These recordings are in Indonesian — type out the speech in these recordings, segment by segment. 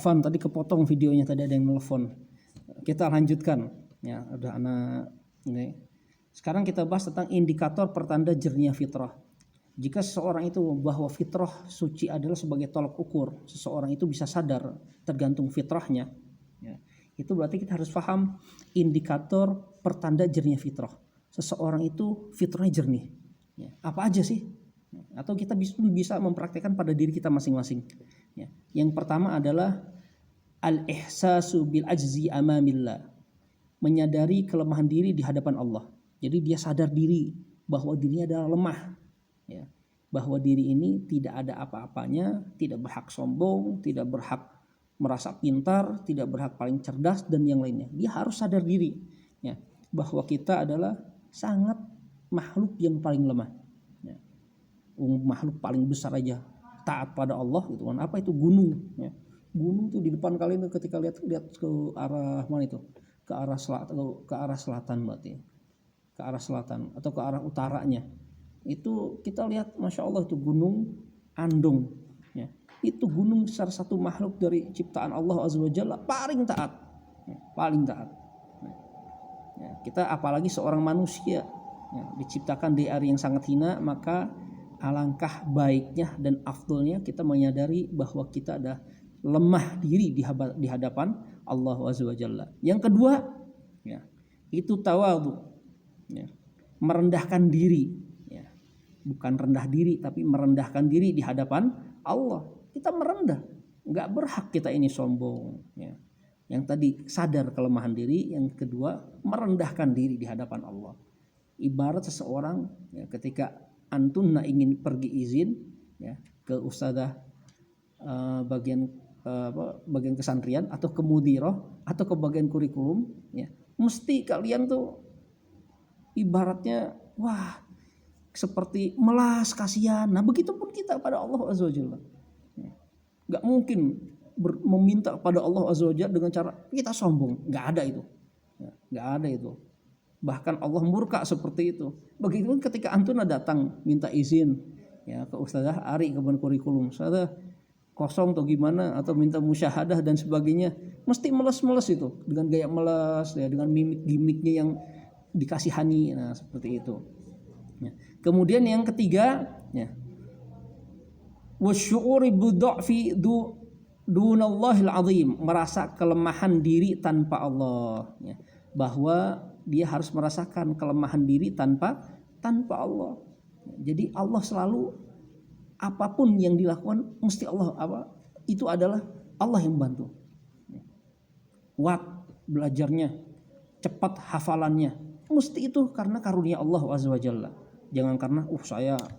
Afan, tadi kepotong videonya, tadi ada yang nelfon. Kita lanjutkan ya, udah anak ini. Sekarang kita bahas tentang indikator pertanda jernihnya fitrah. Jika seseorang itu bahwa fitrah suci adalah sebagai tolak ukur, seseorang itu bisa sadar tergantung fitrahnya, ya, itu berarti kita harus paham indikator pertanda jernihnya fitrah. Seseorang itu fitrahnya jernih. Ya, apa aja sih? Atau kita bisa mempraktekkan pada diri kita masing-masing. Ya. Yang pertama adalah al-ihsasu bil ajzi amamillah, menyadari kelemahan diri di hadapan Allah. Jadi dia sadar diri bahwa dirinya adalah lemah, ya, bahwa diri ini tidak ada apa-apanya, tidak berhak sombong, tidak berhak merasa pintar, tidak berhak paling cerdas dan yang lainnya. Dia harus sadar diri, ya, bahwa kita adalah sangat makhluk yang paling lemah, ya. Makhluk paling besar aja taat pada Allah gitu kan. Apa itu gunung, ya. Gunung tuh di depan kalian ketika lihat ke arah mana itu? Ke arah selatan berarti. Ke arah selatan atau ke arah utaranya. Itu kita lihat Masya Allah itu gunung Andong, ya. Itu gunung salah satu makhluk dari ciptaan Allah Azza wa Jalla paling taat, ya, paling taat. Ya, kita apalagi seorang manusia, ya, diciptakan di area yang sangat hina, maka alangkah baiknya dan afdolnya kita menyadari bahwa kita ada lemah diri di hadapan Allah Azza wa Jalla. Yang kedua, ya, itu tawadhu, ya, merendahkan diri, ya. Bukan rendah diri tapi merendahkan diri di hadapan Allah. Kita merendah, nggak berhak kita ini sombong, ya. Yang tadi sadar kelemahan diri, yang kedua merendahkan diri di hadapan Allah. Ibarat seseorang, ya, ketika antum ingin pergi izin, ya, ke ustadzah bagian kesantrian atau ke mudirah atau ke bagian kurikulum, ya, mesti kalian tuh ibaratnya wah seperti melas kasihan. Nah begitupun kita pada Allah Azza wa Jalla, ya. Gak mungkin meminta pada Allah Azza wa Jalla dengan cara kita sombong, gak ada itu, ya, gak ada itu. Bahkan Allah murka seperti itu. Begitu ketika antuna datang minta izin, ya, ke ustazah Ari ke kurikulum, ustazah kosong atau gimana, atau minta musyahadah dan sebagainya, mesti meles-meles itu dengan gaya meles, ya, dengan mimik-gimiknya yang dikasihani, nah seperti itu, ya. Kemudian yang ketiga, ya, wasyu'uri bidha'fi dunallahil azim, merasa kelemahan diri tanpa Allah, ya, bahwa dia harus merasakan kelemahan diri tanpa Allah. Jadi Allah selalu apapun yang dilakukan mesti Allah itu adalah Allah yang bantu. Kuat belajarnya, cepat hafalannya, mesti itu karena karunia Allah Azza wa Jalla. Jangan karena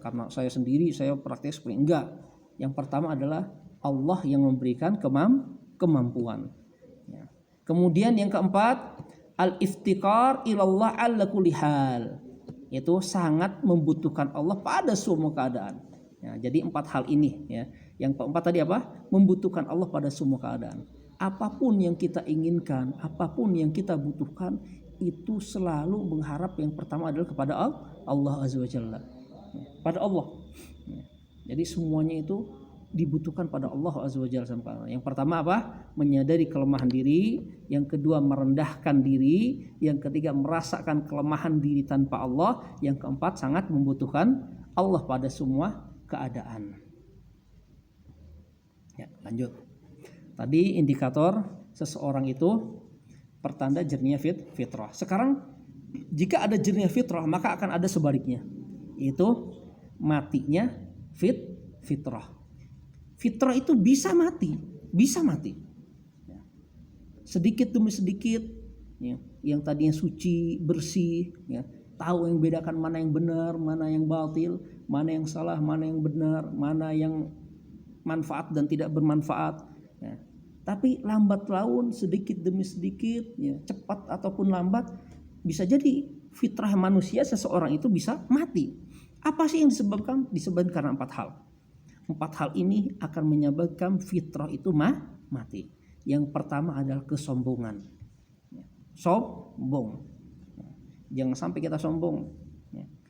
karena saya sendiri saya praktek seperti enggak. Yang pertama adalah Allah yang memberikan kemampuan. Ya. Kemudian yang keempat, al-iftiqar ilallah ala kulli hal, yaitu sangat membutuhkan Allah pada semua keadaan. Ya, jadi 4 hal ini, ya. Yang keempat tadi apa? Membutuhkan Allah pada semua keadaan. Apapun yang kita inginkan, apapun yang kita butuhkan, itu selalu mengharap yang pertama adalah kepada Allah Azza wa Jalla, ya, pada Allah. Ya. Jadi semuanya itu dibutuhkan pada Allah Azza wa Jalla. Yang pertama apa? Menyadari kelemahan diri. Yang kedua merendahkan diri. Yang ketiga merasakan kelemahan diri tanpa Allah. Yang keempat sangat membutuhkan Allah pada semua keadaan. Ya, lanjut. Tadi indikator seseorang itu pertanda jernihnya fitrah. Sekarang jika ada jernihnya fitrah, maka akan ada sebaliknya, yaitu matinya fitrah. Fitrah itu bisa mati. Ya. Sedikit demi sedikit, ya, yang tadinya suci, bersih, ya, tahu yang bedakan mana yang benar, mana yang batil, mana yang salah, mana yang benar, mana yang manfaat dan tidak bermanfaat. Ya. Tapi lambat laun, sedikit demi sedikit, ya, cepat ataupun lambat, bisa jadi fitrah manusia seseorang itu bisa mati. Apa sih yang disebabkan? Disebabkan karena 4 hal. 4 hal ini akan menyebabkan fitrah itu mati. Yang pertama adalah kesombongan. Sombong. Jangan sampai kita sombong.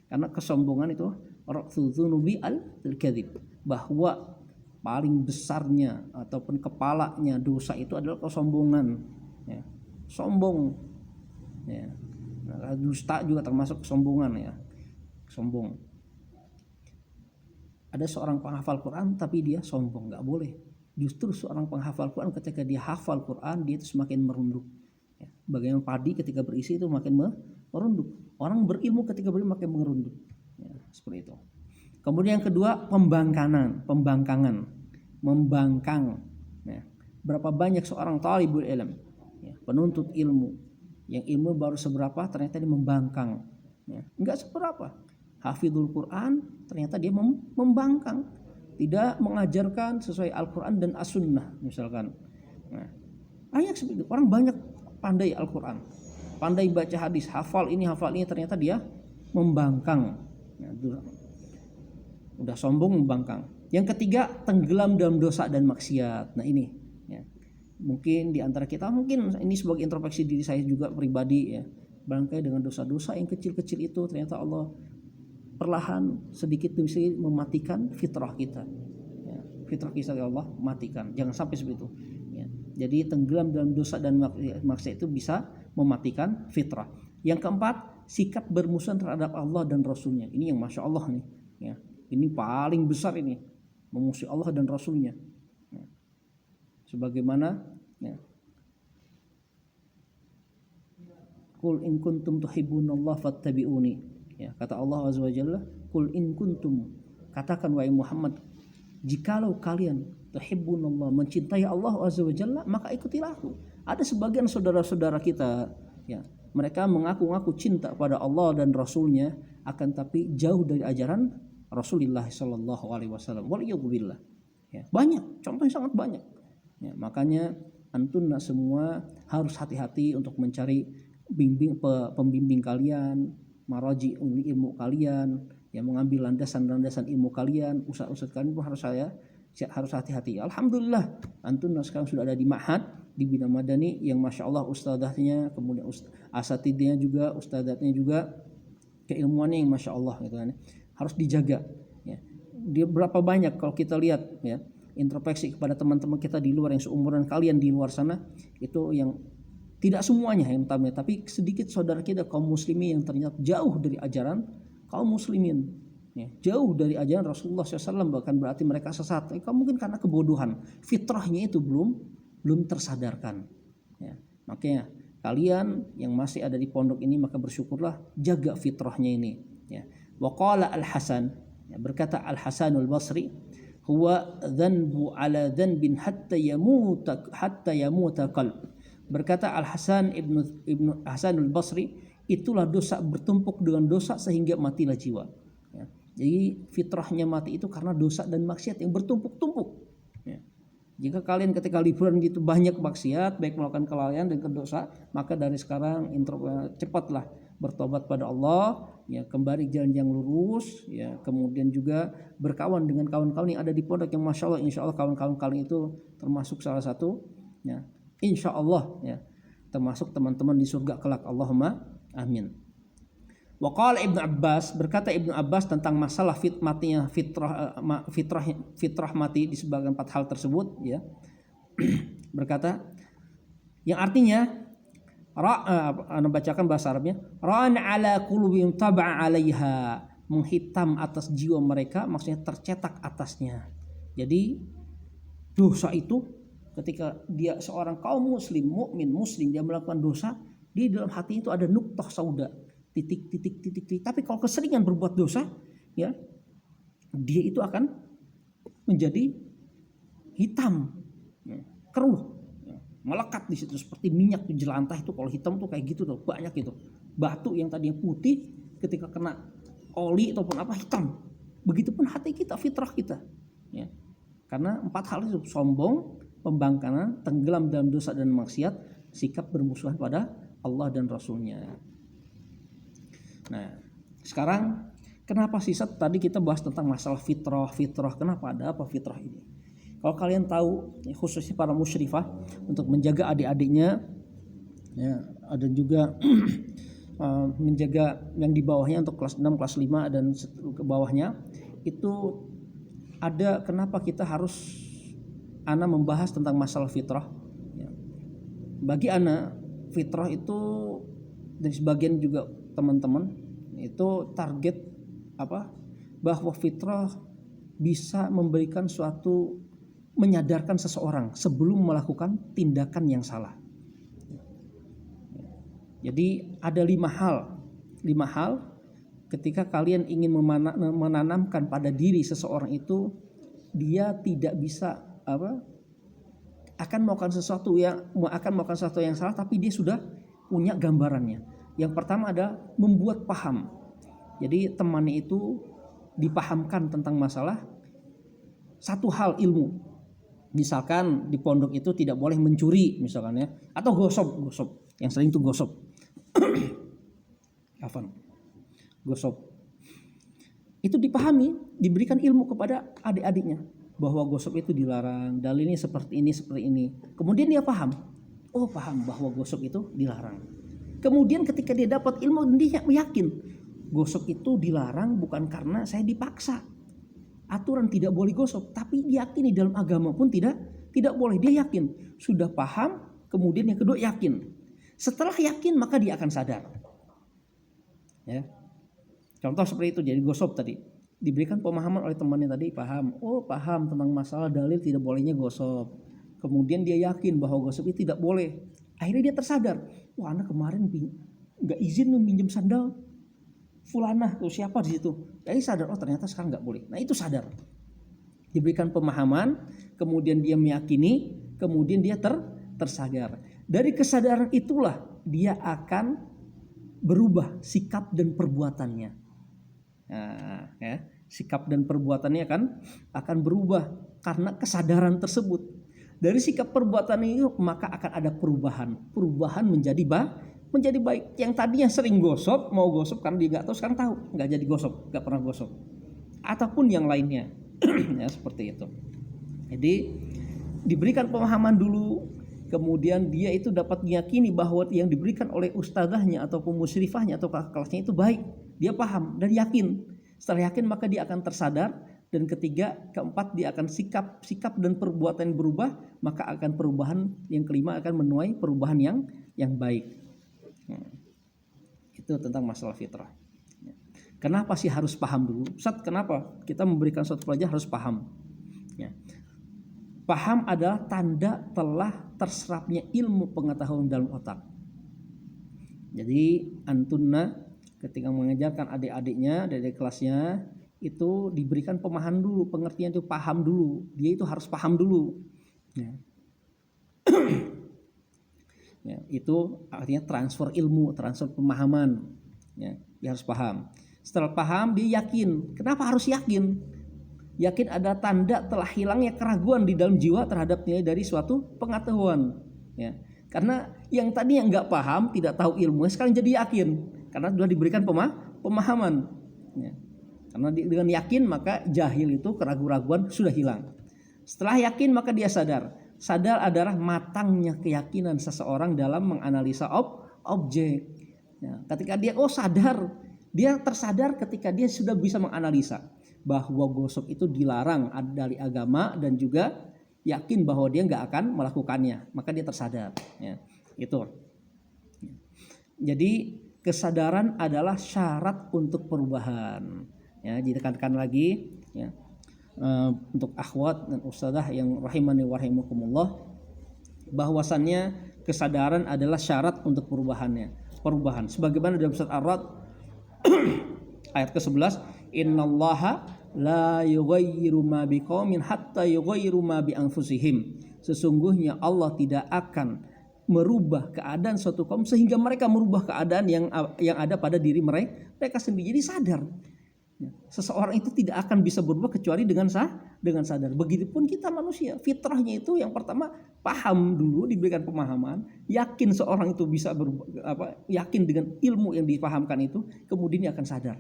Karena kesombongan itu raqdzunubi al-kadzib, bahwa paling besarnya ataupun kepalanya dosa itu adalah kesombongan, ya. Sombong, ya. Nah, dusta juga termasuk kesombongan, ya. Sombong. Ada seorang penghafal Quran tapi dia sombong, nggak boleh. Justru seorang penghafal Quran ketika dia hafal Quran dia itu semakin merunduk, ya. Bagaimana padi ketika berisi itu makin merunduk. Orang berilmu ketika berilmu makin merunduk, ya, seperti itu. Kemudian yang kedua pembangkangan, membangkang. Ya. Berapa banyak seorang talibul ilm, ya, penuntut ilmu, yang ilmu baru seberapa ternyata dia membangkang, ya. Enggak seberapa. Hafidhul Quran ternyata dia membangkang, tidak mengajarkan sesuai Al-Quran dan As-Sunnah misalkan. Nah, banyak seperti itu. Orang banyak pandai Al-Quran, pandai baca hadis, hafal ini ternyata dia membangkang, ya, udah sombong membangkang. Yang ketiga tenggelam dalam dosa dan maksiat. Nah ini, ya, mungkin di antara kita, mungkin ini sebagai introspeksi diri saya juga pribadi, ya, barangkali dengan dosa-dosa yang kecil-kecil itu ternyata Allah perlahan sedikit demi sedikit mematikan fitrah kita, ya, fitrah kita Allah matikan. Jangan sampai seperti itu, ya. Jadi tenggelam dalam dosa dan maksiat itu bisa mematikan fitrah. Yang keempat sikap bermusuhan terhadap Allah dan Rasulnya. Ini yang masya Allah nih, ya. Ini paling besar ini, memusuhi Allah dan Rasulnya. Ya. Sebagaimana, ya, Qul in kuntum tuhibbunallah fattabi'uni. Ya, kata Allah Azza wa Jalla, Qul in kuntum, katakan wahai Muhammad, jikalau kalian tuhibbunallah, mencintai Allah Azza wa Jalla, maka ikutilah aku. Ada sebagian saudara-saudara kita, ya, mereka mengaku-ngaku cinta pada Allah dan Rasulnya, akan tapi jauh dari ajaran Rasulullah Shallallahu Alaihi Wasallam. Waliyadzubillah. Ya, banyak, contohnya sangat banyak. Ya, makanya antunna semua harus hati-hati untuk mencari pembimbing kalian, maraji ilmu kalian, yang mengambil landasan-landasan ilmu kalian, ustaz-ustaz kalian pun harus hati-hati. Alhamdulillah, antunna sekarang sudah ada di Ma'had di Bina Madani yang masya Allah ustadzahnya, kemudian asatidnya juga, ustadzatnya juga, keilmuannya yang masya Allah, gitu kan. Harus dijaga, ya. Dia berapa banyak kalau kita lihat, ya, introspeksi kepada teman-teman kita di luar yang seumuran kalian di luar sana, itu yang tidak semuanya yang tamat, tapi sedikit saudara kita kaum muslimin yang ternyata jauh dari ajaran kaum muslimin, ya, jauh dari ajaran Rasulullah SAW, bahkan berarti mereka sesat. Mungkin karena kebodohan, fitrahnya itu belum tersadarkan, ya. Makanya kalian yang masih ada di pondok ini maka bersyukurlah, jaga fitrahnya ini, ya. Waqala Al-Hasan, berkata Al-Hasanul Basri, huwa dhanbu ala dhanbin hatta yamuta qalb. Berkata Al-Hasan ibnu Hasanul Basri, itulah dosa bertumpuk dengan dosa sehingga matilah jiwa, ya. Jadi fitrahnya mati itu karena dosa dan maksiat yang bertumpuk-tumpuk, ya. Jika kalian ketika liburan gitu banyak maksiat, baik melakukan kelalaian dan dosa, maka dari sekarang cepatlah bertobat pada Allah, ya, kembali jalan yang lurus, ya, kemudian juga berkawan dengan kawan-kawan yang ada di pondok yang masya Allah, insya Allah kawan-kawan kalian itu termasuk salah satu, ya, insya Allah, ya, termasuk teman-teman di surga kelak. Allahumma amin. Waqala Ibnu Abbas, berkata Ibnu Abbas tentang masalah matinya fitrah mati di sebagian 4 hal tersebut, ya. Berkata yang artinya bacakan bahasa Arabnya, ra'an ala qulubihim tab'a 'alaiha, menghitam atas jiwa mereka, maksudnya tercetak atasnya. Jadi dosa itu ketika dia seorang kaum muslim, mukmin muslim, dia melakukan dosa, di dalam hati itu ada nuqtah sauda, titik. Tapi kalau keseringan berbuat dosa, ya, dia itu akan menjadi hitam, ya, keruh, melekat di situ seperti minyak di jelantah itu. Kalau hitam tuh kayak gitu tuh, banyak itu batu yang tadinya putih ketika kena oli ataupun apa hitam. Begitupun hati kita, fitrah kita, ya. Karena 4 hal itu: sombong, pembangkangan, tenggelam dalam dosa dan maksiat, sikap bermusuhan pada Allah dan Rasulnya. Nah, sekarang kenapa sih tadi kita bahas tentang masalah fitrah? Kenapa ada apa fitrah ini? Kalau kalian tahu, khususnya para musyrifah, untuk menjaga adik-adiknya, ya, ada juga menjaga yang di bawahnya untuk kelas 6, kelas 5 dan ke bawahnya, itu ada kenapa kita harus ana membahas tentang masalah fitrah. Ya. Bagi ana fitrah itu dari sebagian juga teman-teman itu target apa? Bahwa fitrah bisa memberikan suatu menyadarkan seseorang sebelum melakukan tindakan yang salah. Jadi ada 5 hal ketika kalian ingin menanamkan pada diri seseorang itu, dia tidak bisa akan melakukan sesuatu yang salah, tapi dia sudah punya gambarannya. Yang pertama adalah membuat paham. Jadi temannya itu dipahamkan tentang masalah satu hal ilmu. Misalkan di pondok itu tidak boleh mencuri misalkan ya, atau gosok. Yang sering itu gosok. Gosok. Itu dipahami, diberikan ilmu kepada adik-adiknya bahwa gosok itu dilarang, dalilnya seperti ini. Kemudian dia paham bahwa gosok itu dilarang. Kemudian ketika dia dapat ilmu, dia yakin gosok itu dilarang bukan karena saya dipaksa. Aturan tidak boleh gosok, tapi diyakini dalam agama pun tidak boleh. Dia yakin, sudah paham, kemudian yang kedua yakin. Setelah yakin maka dia akan sadar. Ya. Contoh seperti itu, jadi gosok tadi diberikan pemahaman oleh temannya tadi, paham tentang masalah dalil tidak bolehnya gosok. Kemudian dia yakin bahwa gosok itu tidak boleh. Akhirnya dia tersadar, anak kemarin nggak izin minjem sandal fulanah tuh siapa di situ. Jadi sadar, ternyata sekarang nggak boleh. Nah itu sadar. Diberikan pemahaman, kemudian dia meyakini, kemudian dia tersadar. Dari kesadaran itulah dia akan berubah sikap dan perbuatannya. Nah, ya, sikap dan perbuatannya akan berubah karena kesadaran tersebut. Dari sikap perbuatan itu maka akan ada perubahan menjadi baik. Yang tadinya sering mau gosok karena dia nggak tahu, sekarang tahu, nggak jadi gosok, nggak pernah gosok. Ataupun yang lainnya, ya seperti itu. Jadi diberikan pemahaman dulu, kemudian dia itu dapat meyakini bahwa yang diberikan oleh ustadzahnya ataupun musyrifahnya atau kakak kelasnya itu baik. Dia paham dan yakin. Setelah yakin maka dia akan tersadar. Dan keempat dia akan sikap dan perbuatan yang berubah, maka akan perubahan yang kelima akan menuai perubahan yang baik. Itu tentang masalah fitrah. Kenapa sih harus paham dulu? Ustaz, kenapa kita memberikan suatu pelajaran harus paham? Ya. Paham adalah tanda telah terserapnya ilmu pengetahuan dalam otak. Jadi antunna ketika mengajarkan adik-adiknya dari kelasnya itu diberikan pemahaman dulu, pengertian itu paham dulu. Dia itu harus paham dulu. Ya. Ya, itu artinya transfer ilmu, transfer pemahaman. Ya, dia harus paham. Setelah paham dia yakin. Kenapa harus yakin? Yakin ada tanda telah hilangnya keraguan di dalam jiwa terhadap nilai dari suatu pengetahuan. Ya, karena yang tadi yang nggak paham, tidak tahu ilmu, sekarang jadi yakin karena sudah diberikan pemahaman. Ya. Karena dengan yakin maka jahil itu keraguan-raguan sudah hilang. Setelah yakin maka dia sadar. Sadar adalah matangnya keyakinan seseorang dalam menganalisa objek. Ya, ketika dia sadar, dia tersadar ketika dia sudah bisa menganalisa bahwa gosok itu dilarang dari agama dan juga yakin bahwa dia nggak akan melakukannya, maka dia tersadar. Ya, itu. Jadi kesadaran adalah syarat untuk perubahan. Ya, ditekankan lagi ya, untuk akhwat dan ustadzah yang rahimani wa rahimakumullah, bahwasannya kesadaran adalah syarat untuk perubahan. Sebagaimana dalam surat Ar-Ra'd ayat ke-11, innallaha la yughayyiru ma biqaumin hatta yughayyiru ma bi anfusihim. Sesungguhnya Allah tidak akan merubah keadaan suatu kaum sehingga mereka merubah keadaan yang ada pada diri mereka sendiri. Jadi sadar. Seseorang itu tidak akan bisa berubah kecuali dengan sadar. Begitupun kita manusia, fitrahnya itu yang pertama paham dulu, diberikan pemahaman, yakin seorang itu bisa berubah, yakin dengan ilmu yang dipahamkan itu, kemudian dia akan sadar.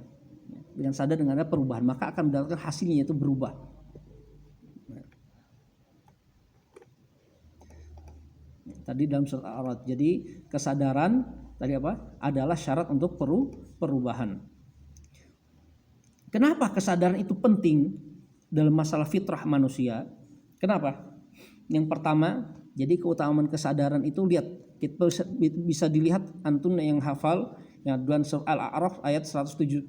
Dengan sadar dengan ada perubahan, maka akan mendapatkan hasilnya itu berubah. Tadi dalam surat Ar-Ra'd. Jadi kesadaran tadi adalah syarat untuk perubahan. Kenapa kesadaran itu penting? dalam masalah fitrah manusia. Kenapa? Yang pertama, jadi keutamaan kesadaran itu lihat, kita bisa dilihat antum yang hafal ya dalam surah Al-A'raf ayat 179,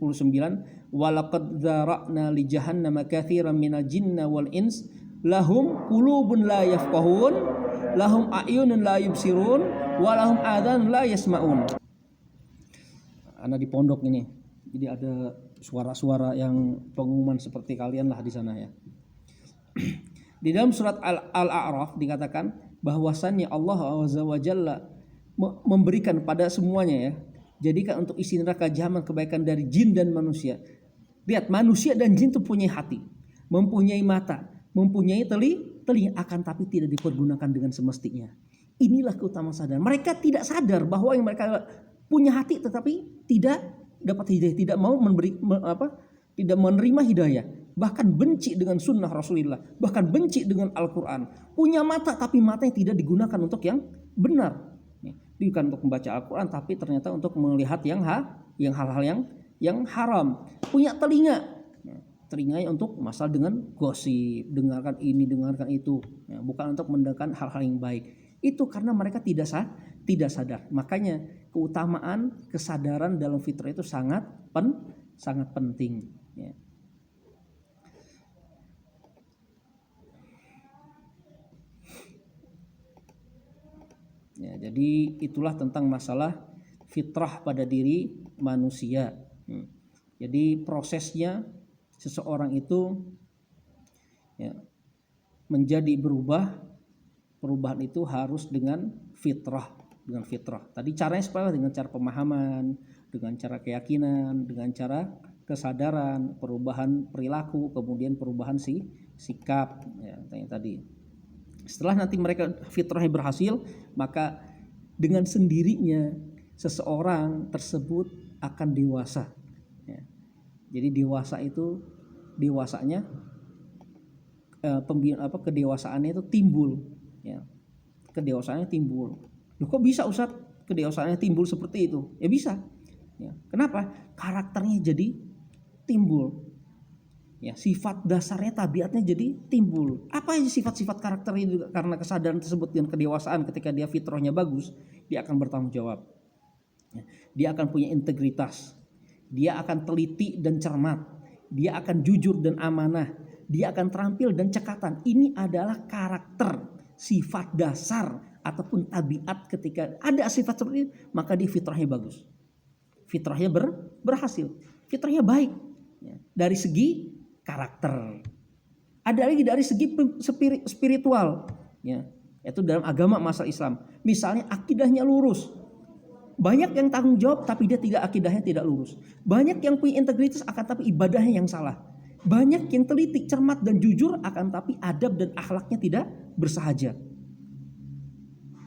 walaqad dzara'na li jahannama katsiran minal jinni wal ins lahum qulubun la yafqahun lahum a'yunun la yubsirun wa lahum adhan la yasma'un. Ana di pondok ini, jadi ada suara-suara yang pengumuman seperti kalian lah di sana ya. Di dalam surat Al-A'raf dikatakan bahwasannya Allah Azza wa Jalla memberikan pada semuanya ya. Jadikan untuk isi neraka jahanam kebaikan dari jin dan manusia. Lihat, manusia dan jin itu punya hati, mempunyai mata, mempunyai telinga, akan tapi tidak dipergunakan dengan semestinya. Inilah keutamaan sadar. Mereka tidak sadar bahwa yang mereka punya hati tetapi tidak dapat hidayah, tidak mau tidak menerima hidayah, bahkan benci dengan sunnah Rasulullah, bahkan benci dengan Al-Quran. Punya mata tapi matanya tidak digunakan untuk yang benar. Bukan untuk membaca Al-Quran tapi ternyata untuk melihat yang hal-hal yang haram. Punya telinganya untuk masalah dengan gosip, dengarkan ini, dengarkan itu, ya, bukan untuk mendengarkan hal-hal yang baik. Itu karena mereka tidak sadar. Makanya keutamaan kesadaran dalam fitrah itu sangat penting. Ya. Ya, jadi itulah tentang masalah fitrah pada diri manusia. Jadi prosesnya seseorang itu ya, menjadi berubah, perubahan itu harus dengan fitrah. Tadi caranya seperti apa? Dengan cara pemahaman, dengan cara keyakinan, dengan cara kesadaran, perubahan perilaku, kemudian perubahan sikap. Ya, tadi. Setelah nanti mereka fitrahnya berhasil, maka dengan sendirinya seseorang tersebut akan dewasa. Ya. Jadi dewasanya kedewasaannya itu timbul. Ya. Kedewasaannya timbul. Loh, kok bisa Ustaz kedewasaannya timbul seperti itu? Ya bisa. Ya. Kenapa? Karakternya jadi timbul. Ya, sifat dasarnya, tabiatnya jadi timbul. Apa aja sifat-sifat karakter itu? Karena kesadaran tersebut dan kedewasaan, ketika dia fitrahnya bagus, dia akan bertanggung jawab. Ya, dia akan punya integritas. Dia akan teliti dan cermat. Dia akan jujur dan amanah. Dia akan terampil dan cekatan. Ini adalah karakter, sifat dasar ataupun tabiat. Ketika ada sifat seperti itu, maka dia fitrahnya bagus. Fitrahnya berhasil. Fitrahnya baik. Ya, dari segi karakter. Ada lagi dari segi spiritual, ya, yaitu dalam agama masal Islam. Misalnya akidahnya lurus. Banyak yang tanggung jawab tapi akidahnya tidak lurus. Banyak yang punya integritas akan tapi ibadahnya yang salah. Banyak yang teliti, cermat dan jujur akan tapi adab dan akhlaknya tidak bersahaja.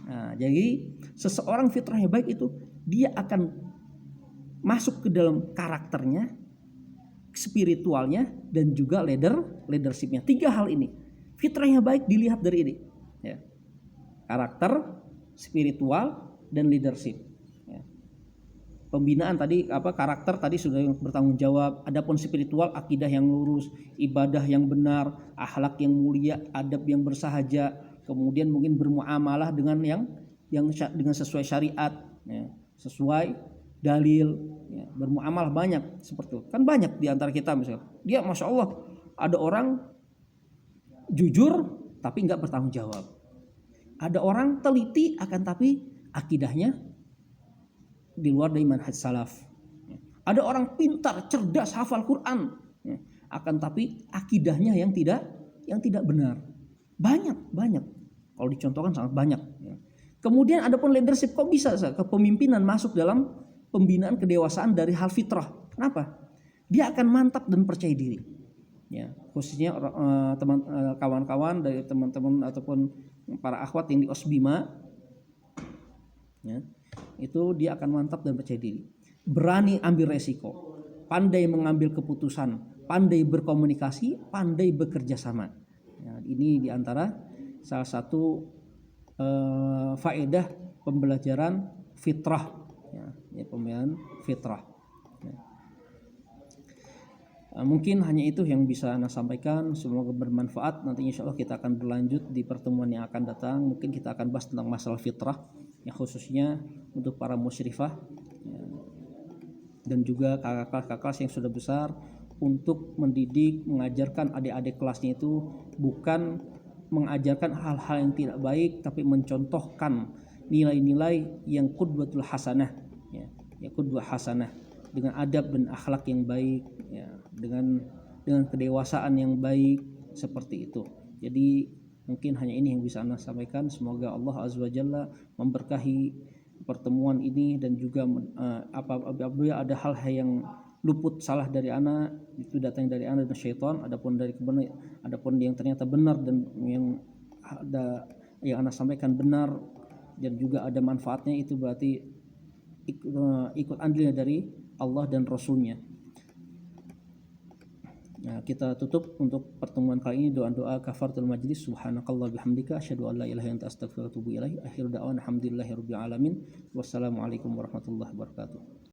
Nah, jadi seseorang fitrahnya baik itu dia akan masuk ke dalam karakternya, spiritualnya, dan juga leadershipnya. 3 hal ini. Fitrahnya baik dilihat dari ini. Ya. Karakter, spiritual, dan leadership. Ya. Pembinaan tadi karakter tadi sudah bertanggung jawab. Adapun spiritual, akidah yang lurus, ibadah yang benar, akhlak yang mulia, adab yang bersahaja, kemudian mungkin bermuamalah dengan yang dengan sesuai syariat, ya, sesuai dalil, ya, bermuamalah banyak seperti itu. Kan banyak di antara kita misalnya, dia Masya Allah ada orang jujur tapi nggak bertanggung jawab. Ada orang teliti akan tapi akidahnya di luar dari manhaj salaf. Ada orang pintar, cerdas, hafal Quran, ya, akan tapi akidahnya yang tidak benar. Banyak. Kalau dicontohkan sangat banyak. Ya. Kemudian ada pun leadership, kok bisa kepemimpinan masuk dalam pembinaan kedewasaan dari hal fitrah. Kenapa? Dia akan mantap dan percaya diri. Ya, khususnya kawan-kawan dari teman-teman ataupun para akhwat yang di Osbima, ya, itu dia akan mantap dan percaya diri. Berani ambil resiko, pandai mengambil keputusan, pandai berkomunikasi, pandai bekerja sama. Ya, ini diantara salah satu faedah pembelajaran fitrah. Ya, pembelajaran fitrah. Mungkin hanya itu yang bisa Ana sampaikan, semoga bermanfaat. Nanti insya Allah kita akan berlanjut di pertemuan yang akan datang. Mungkin kita akan bahas tentang masalah fitrah, yang khususnya untuk para musyrifah ya, dan juga kakak-kakak yang sudah besar, untuk mendidik, mengajarkan adik-adik kelasnya itu bukan mengajarkan hal-hal yang tidak baik, tapi mencontohkan nilai-nilai yang qudwatul hasanah, ya qudwah hasanah, dengan adab dan akhlak yang baik, ya, dengan kedewasaan yang baik, seperti itu. Jadi mungkin hanya ini yang bisa Anda sampaikan. Semoga Allah Azza wa Jalla memberkahi pertemuan ini, dan juga apabila ada hal-hal yang luput salah dari Ana, itu datang dari Ana dan syaitan. Adapun yang ternyata benar dan yang ada yang Ana sampaikan benar dan juga ada manfaatnya, itu berarti ikut andilnya dari Allah dan Rasulnya. Nah, kita tutup untuk pertemuan kali ini doa-doa kafaratul majlis. Subhanakallah bihamdika asyhadu an la ilaha illa anta astaghfiruka wa atubu ilaik. Akhir da'wana alhamdulillahirabbil alamin. Wassalamualaikum warahmatullahi wabarakatuh.